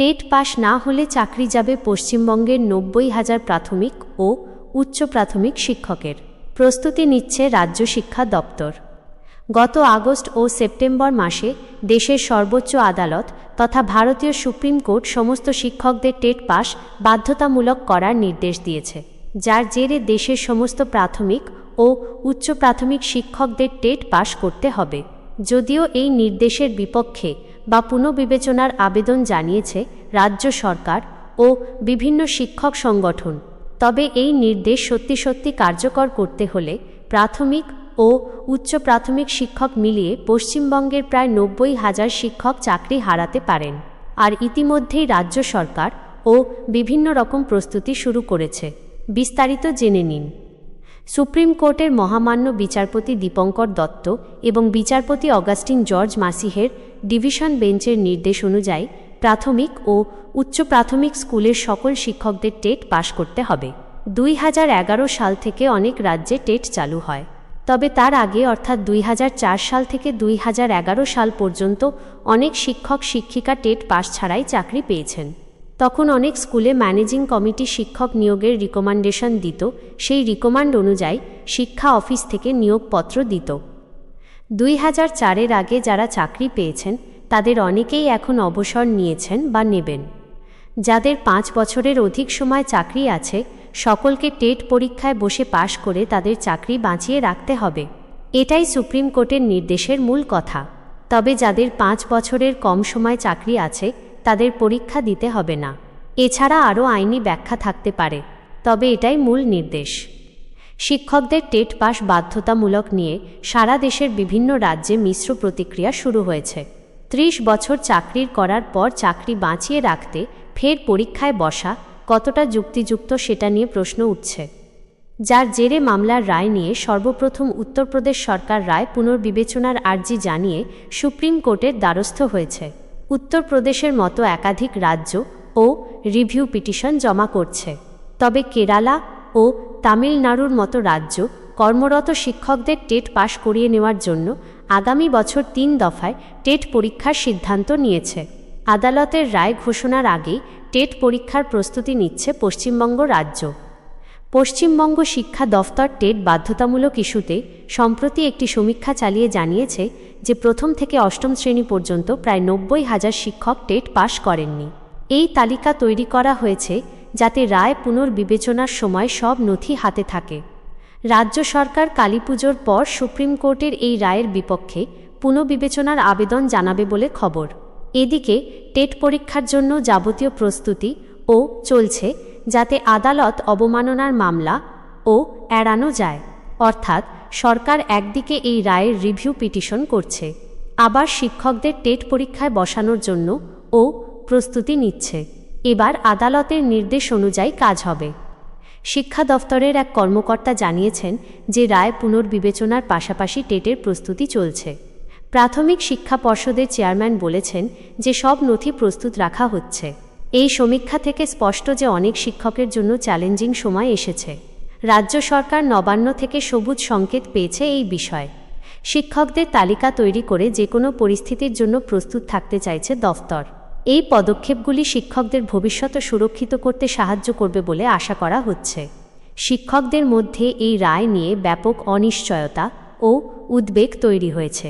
TET পাশ না হলে চাকরি যাবে পশ্চিমবঙ্গের 90,000 প্রাথমিক ও উচ্চ প্রাথমিক শিক্ষকের। প্রস্তুতি নিচ্ছে রাজ্য শিক্ষা দপ্তর। গত আগস্ট ও সেপ্টেম্বর মাসে দেশের সর্বোচ্চ আদালত তথা ভারতীয় সুপ্রিম কোর্ট সমস্ত শিক্ষকদের টেট পাস বাধ্যতামূলক করার নির্দেশ দিয়েছে, যার জেরে দেশের সমস্ত প্রাথমিক ও উচ্চ প্রাথমিক শিক্ষকদের টেট পাস করতে হবে। যদিও এই নির্দেশের বিপক্ষে বা পুনর্বিবেচনার আবেদন জানিয়েছে রাজ্য সরকার ও বিভিন্ন শিক্ষক সংগঠন, তবে এই নির্দেশ সত্যি কার্যকর করতে হলে প্রাথমিক ও উচ্চ প্রাথমিক শিক্ষক মিলিয়ে পশ্চিমবঙ্গের প্রায় 90,000 শিক্ষক চাকরি হারাতে পারেন। আর ইতিমধ্যেই রাজ্য সরকার ও বিভিন্ন রকম প্রস্তুতি শুরু করেছে। বিস্তারিত জেনে নিন। সুপ্রিম কোর্টের মহামান্য বিচারপতি দীপঙ্কর দত্ত এবং বিচারপতি অগাস্টিন জর্জ মাসিহের ডিভিশন বেঞ্চের নির্দেশ অনুযায়ী প্রাথমিক ও উচ্চ প্রাথমিক স্কুলের সকল শিক্ষকদের টেট পাশ করতে হবে। 2011 সাল থেকে অনেক রাজ্যে টেট চালু হয়, তবে তার আগে অর্থাৎ 2004 সাল থেকে 2011 সাল পর্যন্ত অনেক শিক্ষক শিক্ষিকা টেট পাস ছাড়াই চাকরি পেয়েছেন। তখন অনেক স্কুলে ম্যানেজিং কমিটি শিক্ষক নিয়োগের রিকমেন্ডেশন দিত, সেই রিকমান্ড অনুযায়ী শিক্ষা অফিস থেকে নিয়োগপত্র দিত। 2004-এর আগে যারা চাকরি পেয়েছেন তাদের অনেকেই এখন অবসর নিয়েছেন বা নেবেন। যাদের 5 বছরের অধিক সময় চাকরি আছে সকলকে টেট পরীক্ষায় বসে পাশ করে তাদের চাকরি বাঁচিয়ে রাখতে হবে। এটাই সুপ্রিম কোর্টের নির্দেশের মূল কথা। তবে যাদের 5 বছরের কম সময় চাকরি আছে তাদের পরীক্ষা দিতে হবে না। এছাড়া আরও আইনি ব্যাখ্যা থাকতে পারে, তবে এটাই মূল নির্দেশ। শিক্ষকদের টেট পাস বাধ্যতামূলক নিয়ে সারা দেশের বিভিন্ন রাজ্যে মিশ্র প্রতিক্রিয়া শুরু হয়েছে। 30 বছর চাকরির করার পর চাকরি বাঁচিয়ে রাখতে ফের পরীক্ষায় বসা কতটা যুক্তিযুক্ত সেটা নিয়ে প্রশ্ন উঠছে, যার জেরে মামলার রায় নিয়ে সর্বপ্রথম উত্তরপ্রদেশ সরকার রায় পুনর্বিবেচনার আর্জি জানিয়ে সুপ্রিম কোর্টের দ্বারস্থ হয়েছে। উত্তরপ্রদেশের মতো একাধিক রাজ্য ও রিভিউ পিটিশন জমা করছে। তবে কেরালা ও তামিলনাড়ুর মতো রাজ্য কর্মরত শিক্ষকদের টেট পাশ করিয়ে নেওয়ার জন্য আগামী বছর 3 দফায় টেট পরীক্ষার সিদ্ধান্ত নিয়েছে। আদালতের রায় ঘোষণার আগেই টেট পরীক্ষার প্রস্তুতি নিচ্ছে পশ্চিমবঙ্গ রাজ্য। পশ্চিমবঙ্গ শিক্ষা দফতর টেট বাধ্যতামূলক ইস্যুতে সম্প্রতি একটি সমীক্ষা চালিয়ে জানিয়েছে যে প্রথম থেকে অষ্টম শ্রেণী পর্যন্ত প্রায় 90,000 শিক্ষক টেট পাশ করেননি। এই তালিকা তৈরি করা হয়েছে যাতে রায় পুনর্বিবেচনার সময় সব নথি হাতে থাকে। রাজ্য সরকার কালীপুজোর পর সুপ্রিম কোর্টের এই রায়ের বিপক্ষে পুনর্বিবেচনার আবেদন জানাবে বলে খবর। এদিকে টেট পরীক্ষার জন্য যাবতীয় প্রস্তুতি ও চলছে যাতে আদালত অবমাননার মামলা ও এড়ানো যায়। অর্থাৎ সরকার একদিকে এই রায়ের রিভিউ পিটিশন করছে, আবার শিক্ষকদের টেট পরীক্ষায় বসানোর জন্য ও প্রস্তুতি নিচ্ছে। এবার আদালতের নির্দেশ অনুযায়ী কাজ হবে। শিক্ষা দফতরের এক কর্মকর্তা জানিয়েছেন যে রায় পুনর্বিবেচনার পাশাপাশি টেটের প্রস্তুতি চলছে। প্রাথমিক শিক্ষা পর্ষদের চেয়ারম্যান বলেছেন যে সব নথি প্রস্তুত রাখা হচ্ছে। এই সমীক্ষা থেকে স্পষ্ট যে অনেক শিক্ষকের জন্য চ্যালেঞ্জিং সময় এসেছে। রাজ্য সরকার নবান্ন থেকে সবুজ সংকেত পেয়েছে এই বিষয়ে। শিক্ষকদের তালিকা তৈরি করে যে কোনো পরিস্থিতির জন্য প্রস্তুত থাকতে চাইছে দফতর। এই পদক্ষেপগুলি শিক্ষকদের ভবিষ্যৎ সুরক্ষিত করতে সাহায্য করবে বলে আশা করা হচ্ছে। শিক্ষকদের মধ্যে এই রায় নিয়ে ব্যাপক অনিশ্চয়তা ও উদ্বেগ তৈরি হয়েছে।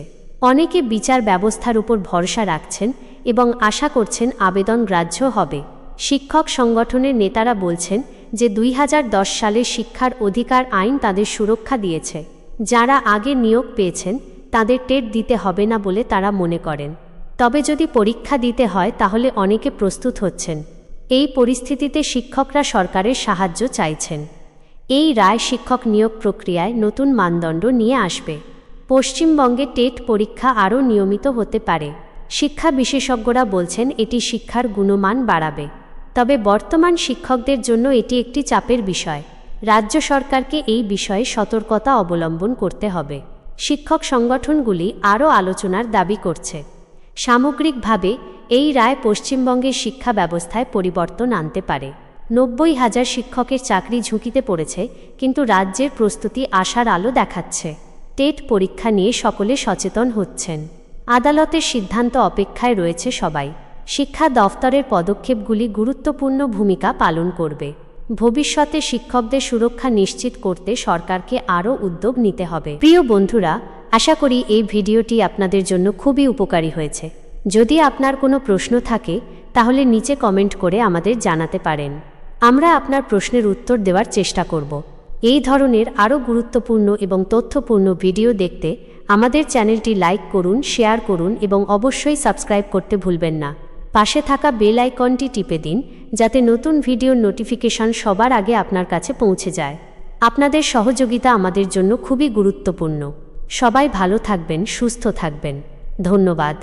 অনেকে বিচার ব্যবস্থার উপর ভরসা রাখছেন এবং আশা করছেন আবেদন গ্রাহ্য হবে। শিক্ষক সংগঠনের নেতারা বলছেন যে 2010 সালের শিক্ষার অধিকার আইন তাদের সুরক্ষা দিয়েছে। যারা আগে নিয়োগ পেয়েছেন তাদের টেট দিতে হবে না বলে তারা মনে করেন। তবে যদি পরীক্ষা দিতে হয় তাহলে অনেকে প্রস্তুত হচ্ছেন। এই পরিস্থিতিতে শিক্ষকরা সরকারের সাহায্য চাইছেন। এই রায় শিক্ষক নিয়োগ প্রক্রিয়ায় নতুন মানদণ্ড নিয়ে আসবে। পশ্চিমবঙ্গে টেট পরীক্ষা আরও নিয়মিত হতে পারে। শিক্ষা বিশেষজ্ঞরা বলছেন এটি শিক্ষার গুণমান বাড়াবে। তবে বর্তমান শিক্ষকদের জন্য এটি একটি চাপের বিষয়। রাজ্য সরকারকে এই বিষয়ে সতর্কতা অবলম্বন করতে হবে। শিক্ষক সংগঠনগুলি আরও আলোচনার দাবি করছে। সামগ্রিকভাবে এই রায় পশ্চিমবঙ্গের শিক্ষা ব্যবস্থায় পরিবর্তন আনতে পারে। 90,000 শিক্ষকের চাকরি ঝুঁকিতে পড়েছে, কিন্তু রাজ্যের প্রস্তুতি আশার আলো দেখাচ্ছে। টেট পরীক্ষা নিয়ে সকলে সচেতন হচ্ছেন। আদালতের সিদ্ধান্ত অপেক্ষায় রয়েছে সবাই। শিক্ষা দফতরের পদক্ষেপগুলি গুরুত্বপূর্ণ ভূমিকা পালন করবে। ভবিষ্যতে শিক্ষকদের সুরক্ষা নিশ্চিত করতে সরকারকে আরও উদ্যোগ নিতে হবে। প্রিয় বন্ধুরা, আশা করি এই ভিডিওটি আপনাদের জন্য খুবই উপকারী হয়েছে। যদি আপনার কোনো প্রশ্ন থাকে তাহলে নিচে কমেন্ট করে আমাদের জানাতে পারেন। আমরা আপনার প্রশ্নের উত্তর দেওয়ার চেষ্টা করব। এই ধরনের আরও গুরুত্বপূর্ণ এবং তথ্যপূর্ণ ভিডিও দেখতে আমাদের চ্যানেলটি লাইক করুন, শেয়ার করুন এবং অবশ্যই সাবস্ক্রাইব করতে ভুলবেন না। পাশে থাকা বেল আইকনটি টিপে দিন যাতে নতুন ভিডিওর নোটিফিকেশন সবার আগে আপনার কাছে পৌঁছে যায়। আপনাদের সহযোগিতা আমাদের জন্য খুবই গুরুত্বপূর্ণ। সবাই ভালো থাকবেন, সুস্থ থাকবেন। ধন্যবাদ।